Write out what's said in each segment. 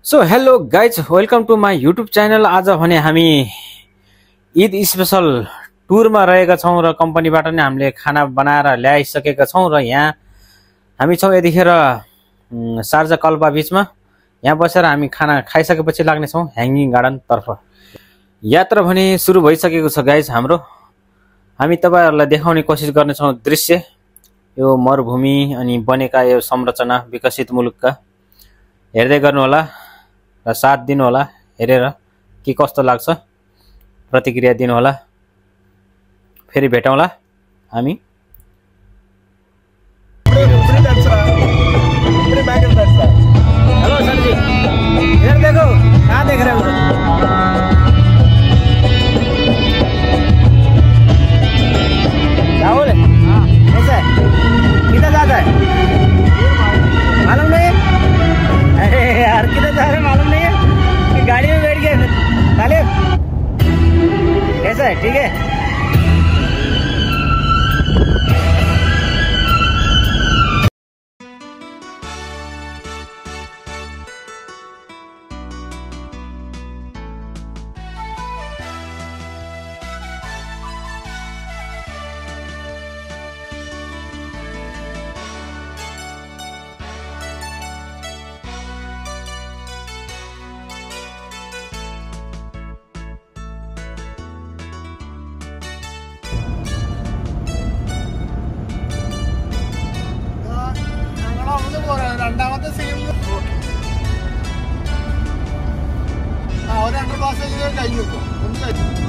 So hello guys, welcome to my YouTube channel. आज भने हामी ईद स्पेशल टुरमा रहेका छौँ र कम्पनीबाट नै हामीले खाना बनाएर ल्याइसकेका छौँ र यहाँ हामी छौँ यतिखेर शारजा कल्पा बिचमा। यहाँ बसेर हामी खाना खाइसकेपछि लाग्नेछौँ ह्याङ्गिङ गार्डन तर्फ। यात्रा भने सुरु भइसकेको छ गाइज हाम्रो। हामी तपाईहरुलाई देखाउने कोसिस गर्नेछौँ दृश्य, यो मरुभूमि अनि बनेका यो संरचना विकसित मुलुकका। हेर्दै गर्नु होला र साथ दिनु होला, हेरेर के कस्तो लाग्छ प्रतिक्रिया दिनु होला। फेरि भेटौँला हामी। हेलो सर जी, इधर देखो, कहाँ देख रहे हो? राहुल, हाँ कैसा है? किधर जाता है मालूम नहीं? अरे यार किधर जा रहे मालूम नहीं है कि गाड़ी में बैठ गए साले। कैसा है? ठीक है।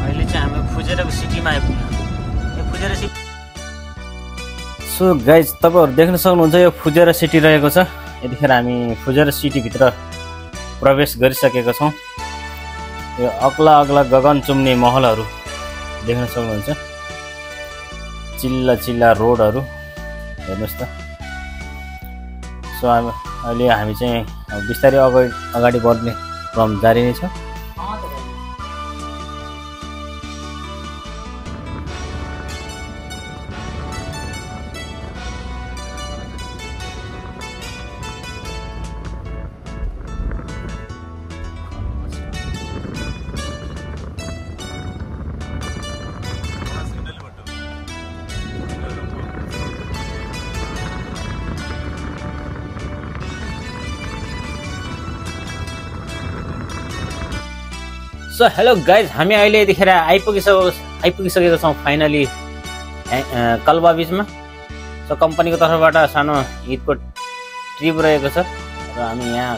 अहिले चाहिँ हामी फुजेराको सिटीमा आइपुग्यौँ। Fujairah city. सो गाइज, तपाईहरु देख्न सक्नुहुन्छ यो फुजेरा सिटी रहेको छ। यतिखेर हामी फुजेरा सिटी भित्र प्रवेश गरिसकेका छौँ। यो अग्ला अग्ला गगन चुम्ने महलहरू देख्न सक्नुहुन्छ। चिल्ला चिल्ला रोडहरू हेर्नुहोस् त। सो अहिले हामी चाहिँ बिस्तारै अगाडि बढ्ने क्रम जारी नै छ। सो हेलो गाइज, हामी अहिले यतिखेर आइपुगिसकेको छौँ फाइनली कल्पा बिचमा। सो कम्पनीको तर्फबाट सानो ईदको ट्रिप रहेको छ र हामी यहाँ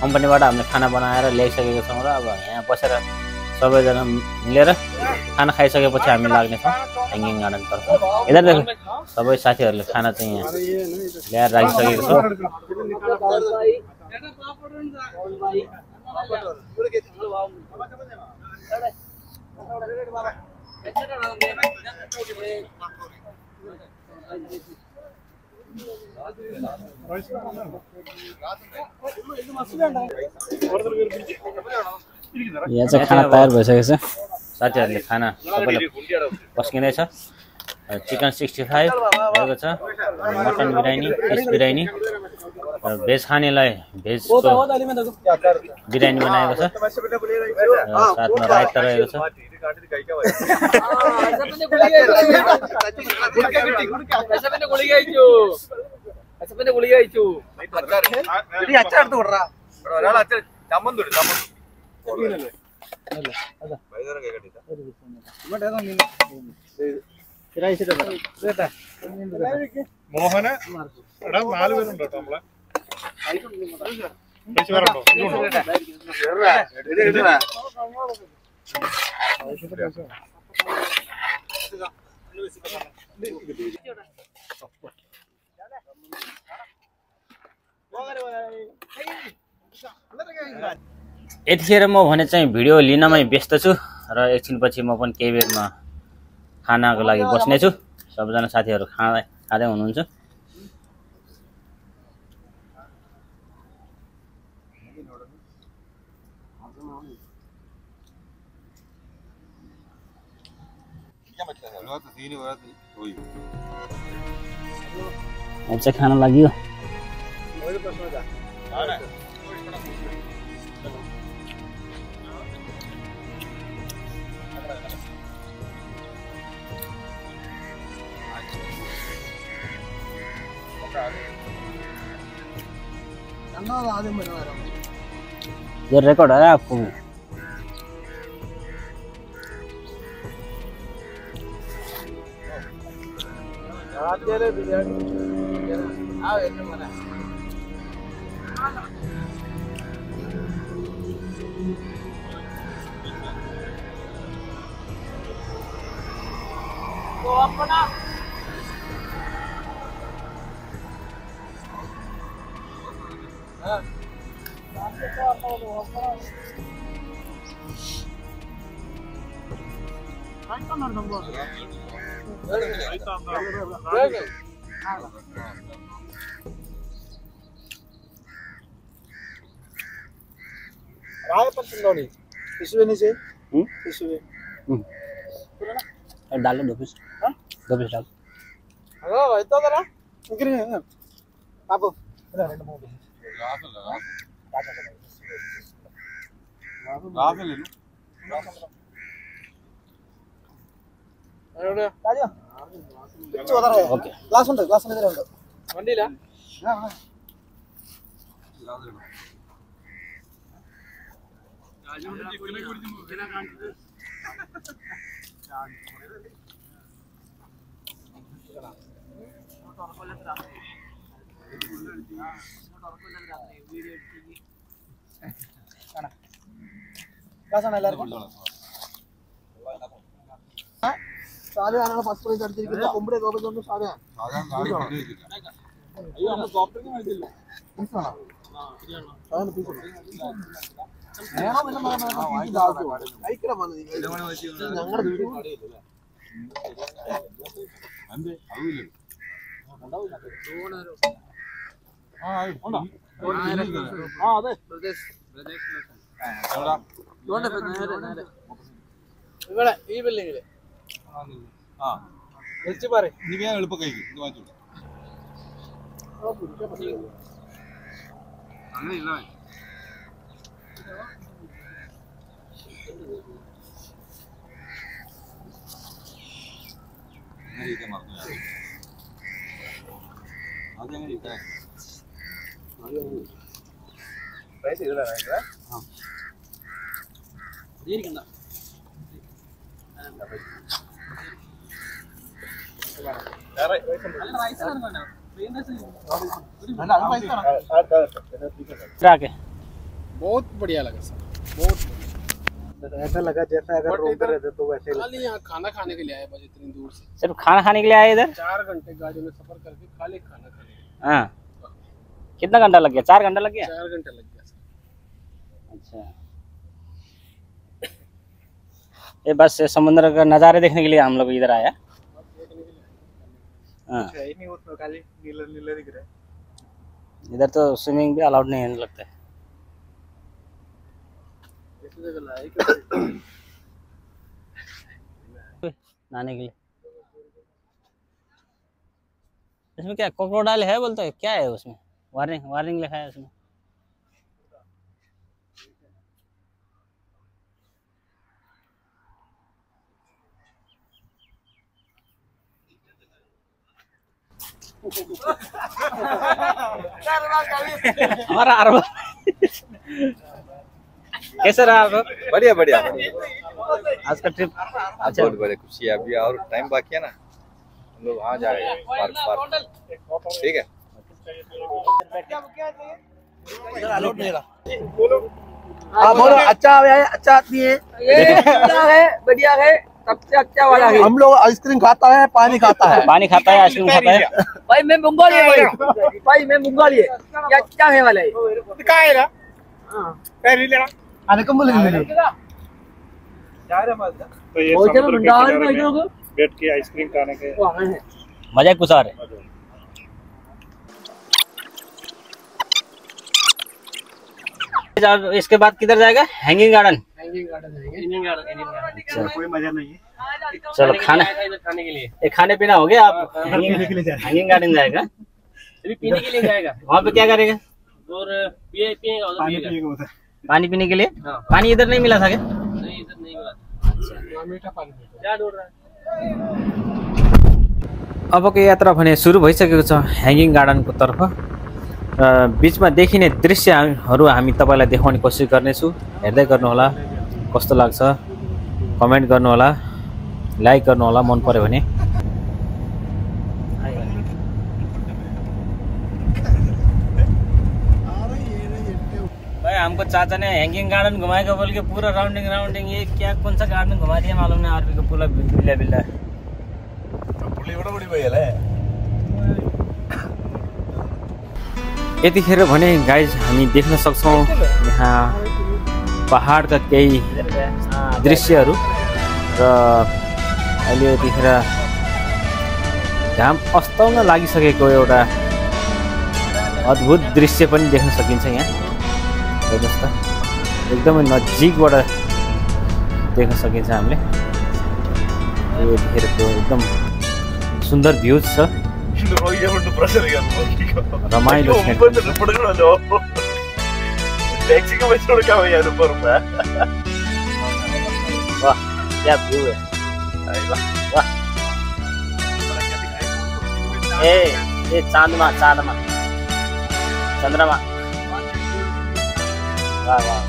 कम्पनीबाट हामीले खाना बनाएर ल्याइसकेको छौँ र अब यहाँ बसेर सबैजना मिलेर खाना खाइसकेपछि हामी लाग्नेछौँ ह्याङ्गिङ गार्डन तर्फ। यता देखो, सबै साथीहरूले खाना चाहिँ यहाँ ल्याएर राखिसकेको छ। यहाँ चाहिँ खाना तयार भइसकेको छ। साथीहरूले खाना सबैलाई पस्किँदैछ। चिकन 65 रहेको छ, mutton biryani, fish biryani, veg खानेलाई भेजको बिरयानी बनाएको छ, साथमा रायता रहेको छ। മോഹന എടാ 4 പേരുണ്ടോ നമ്മളെ यतिखेर म भने चाहिँ भिडियो लिनमै व्यस्त छु र एकछिनपछि म पनि केही बेरमा खानाको लागि बस्नेछु। सबैजना साथीहरू खाँदै हुनुहुन्छ। अब चाहिँ खाना लाग्यो। ये रिकॉर्ड है आपको तो अपना रायपत्ती पिसवे नीचे पिसवे डालो 2 पीस डाल हेलो इतना जरा इकरे पापू ले लो ఓకే గ్లాస్ ఉంటుంది గ్లాస్ మీద ఉంటుంది వండిలా സാധു ആണോ പസ്പുറം എടുത്തിരിക്കുന്നത് കൊമ്പടെ ഗോപചന്ദ് സാധു അയ്യോ നമ്മൾ കോപ്പറിംഗ് ചെയ്തില്ല പീസാണോ സാധന പീസ് ഞങ്ങളുടെ വീട് കടയില്ല ഇവിടെ ഈ ബിൽഡിങ്ങില് വിളിച്ചു പറയും നീ എളുപ്പം കഴിക്കും ഇത് വാങ്ങിച്ചു അങ്ങനെ ഇല്ല बहुत बढ़िया लगा सर बहुत ऐसा लगा जैसा अगर रोक रहे थे तो वैसे खाली यहाँ खाना खाने के लिए आए बस इतनी दूर से सिर्फ खाना खाने के लिए आए इधर 4 घंटे गाड़ी में सफर करके खाली खाना खाने हाँ कितना घंटा लग गया 4 घंटा लग गया 4 घंटे लग गया सर अच्छा ये बस समुद्र का नज़ारे देखने के लिए हम लोग इधर आया हाँ नहीं उसमें खाली नीला नीला दिख रहा है इधर तो स्विमिंग भी अलाउड नहीं है लगता है नहाने के लिए इसमें क्या क्रोकोडाइल है बोलते हैं क्या है उसमें वार्निंग वार्निंग लिखा है उसमें हमारा अरबा कैसे रहा आप बढ़िया बढ़िया आज का ट्रिप अच्छा बहुत बढ़िया खुशी है अभी और टाइम बाकी है ना हम लोग वहाँ जाएंगे पार्क ठीक है हाँ बोलो अच्छा है अच्छा आदमी है बढ़िया है सबसे अच्छा वाला है हम लोग आइसक्रीम खाता है पानी खाता है आइसक्रीम खाता है भाई मैं बंगाली है भाई मैं बंगाली है क्या अच्छा है वाला है क्या है ना पहले लेना आने को बोलेंगे तो ये समुद्र के किनारे में बैठ के आइसक्रीम खाने के मजा कुछ और है इसके बाद किधर जाएगा हैंगिंग गार्डन कोई मजा नहीं है चलो खाना खाने के लिए ये खाने पीना हो गया आप पीने के लिए जा हैंगिंग गार्डन जाएगा अभी पीने के लिए जाएगा वहाँ पे क्या करेगा और पिएगा उधर पानी पिएगा पिएगा उधर पानी पीने के लिए हाँ। पानी इधर नहीं मिला था क्या नहीं इधर नहीं मिला मीठा पानी क्या ढूंढ रहा है अबको यात्रा भने सुरु भइसकेको छ ह्याङ्गिङ गार्डनको तर्फ। बीचमा देखिने दृश्यहरू हामी तपाईँलाई देखाउने कोसिस गर्नेछु। हेर्दै गर्नुहोला, कस्तो लाग्छ कमेन्ट गर्नुहोला, लाइक गर्नुहोला मन पर्यो भने। भाई हमको चाचा ने हैंगिंग गार्डन घुमाएगा बोल के पूरा राउंडिंग ये क्या कौन सा गार्डन घुमा दिया मालूम नहीं। आरपी को पूरा बिल्ला बिल्ला यतिखेर भने गाइज हामी देख्न सक्छौँ यहाँ पहाडका केही दृश्यहरू र अहिले यतिखेर घाम अस्ताउन लागिसकेको एउटा अद्भुत दृश्य पनि देख्न सकिन्छ। यहाँ हेर्नुहोस् त, एकदमै नजिकबाट देख्न सकिन्छ हामीले। यो यतिखेरको एकदम सुन्दर भ्यूज छ, रमाइलो छ। वाह क्या व्यू है, वाह। ए चाँदमा चन्द्रमा, वाह वाह।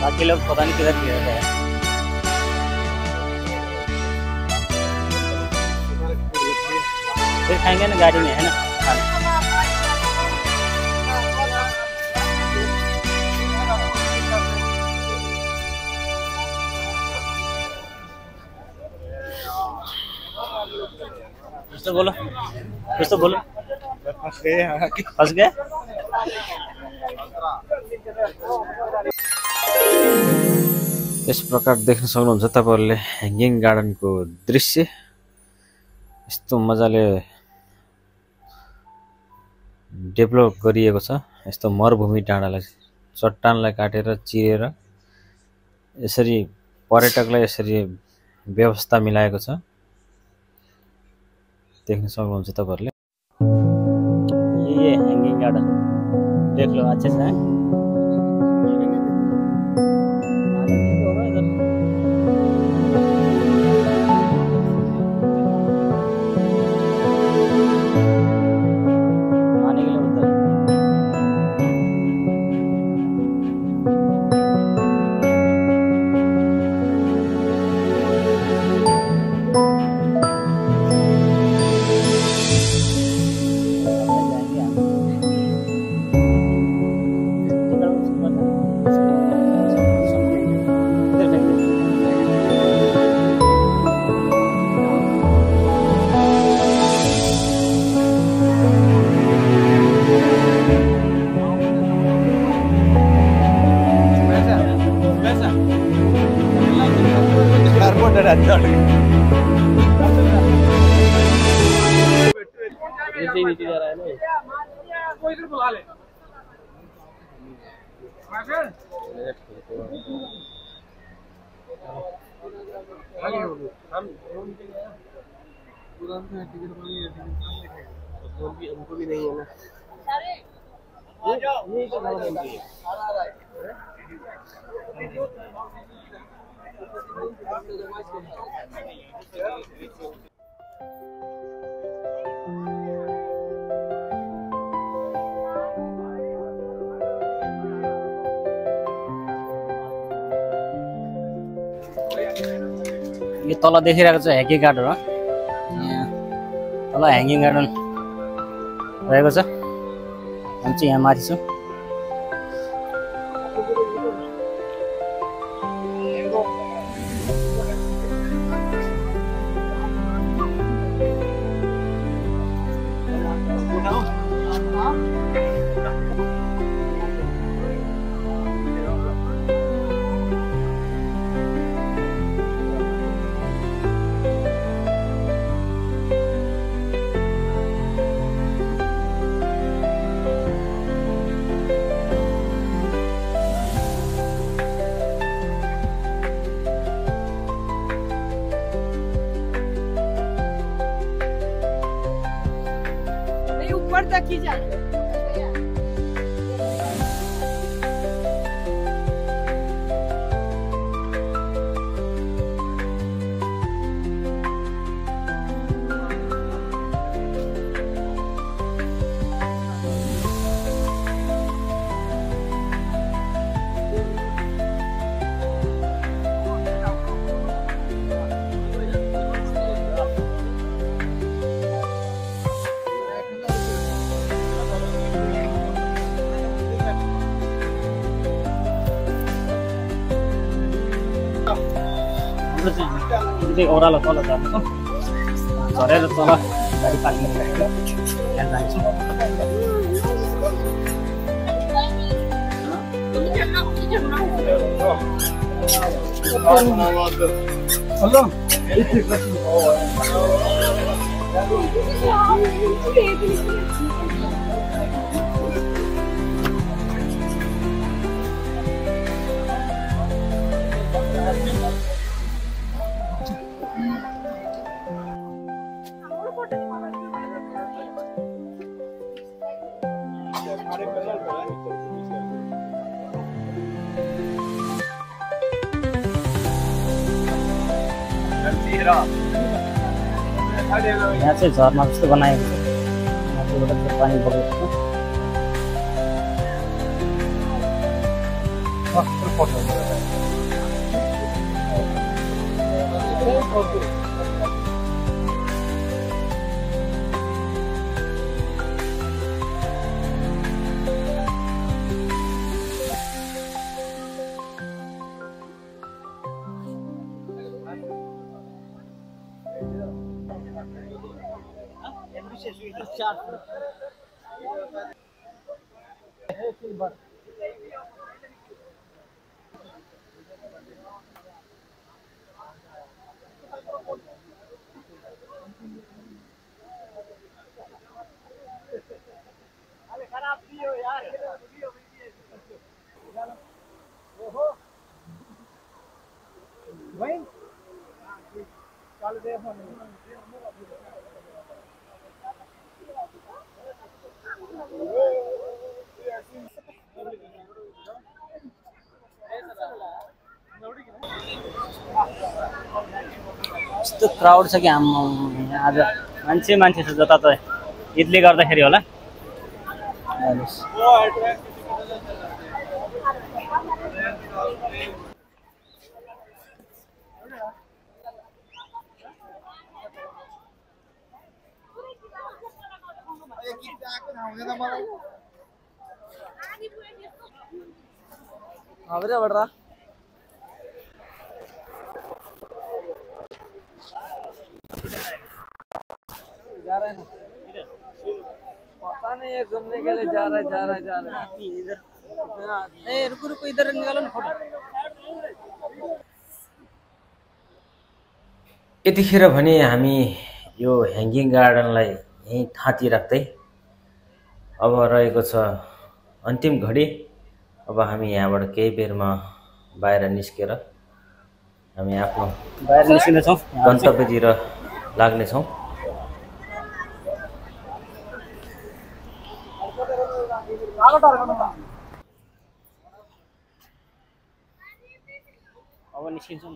बाकी लोग पता नहीं किधर गए हैं। फिर खाएंगे ना गाड़ी में, है ना। कुछ तो बोलो फंस गए। यस प्रकार देख्न सक्नुहुन्छ तपाईहरुले ह्याङ्गिङ गार्डनको दृश्य। यस्तो मजाले डेभलप गरिएको छ। यस्तो मरुभूमि डाँडालाई, चट्टानलाई काटेर चिरेर यसरी पर्यटकलाई यसरी व्यवस्था मिलाएको छ, देख्न सक्नुहुन्छ तपाईहरुले। ये ह्याङ्गिङ गार्डन देख लो अच्छे से। नीचे जा रहा है ना, कोई इधर बुला ले। हमको भी नहीं है ना। यो तल देखिरहेको छ ह्याङ्गिङ गार्डन हो। यहाँ तल ह्याङ्गिङ गार्डन रहेको छ। हामी चाहिँ यहाँ माथि छौँ। ओह्रालो तल झर्नेछौँ झरेर तल गाडी पार्किङ राखेर त्यहाँ जानेछौँ यहाँ चाहिँ झर्ना जस्तो बनाएको छ माथिबाट चाहिँ पानी बगेको छ यस्तो क्राउड छ कि आज मान्छे छ जता त ईदले गर्दाखेरि होला पता नहीं ये घूमने के लिए जा रहा है इधर रुको इधर निकालो ना फोटो यतिखेर भने हामी यो ह्याङ्गिङ गार्डनलाई यही थाती राख्दै अब रहेको छ अन्तिम घडी अब हामी यहाँबाट केही बेरमा बाहिर निस्केर हामी आफ्नो बाहिर निस्किनेछौँ गन्तव्यतिर लाग्नेछौँ अब निस्किन्छौँ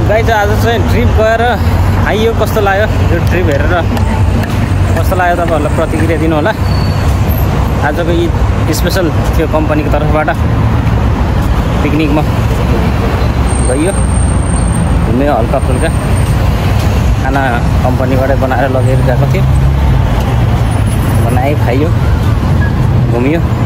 गाइज आज चाहिँ ट्रिप गएर आइयो कस्तो लाग्यो यो ट्रिप हेरेर कस्तो लाग्यो तपाईँहरूलाई प्रतिक्रिया दिनु होला आजको ईद स्पेसल थियो कम्पनीको तर्फबाट पिकनिकमा गइयो घुम्यो हल्का फुल्का खाना कम्पनीबाटै बनाएर लगेर गएको थियो बनायो खाइयो घुमियो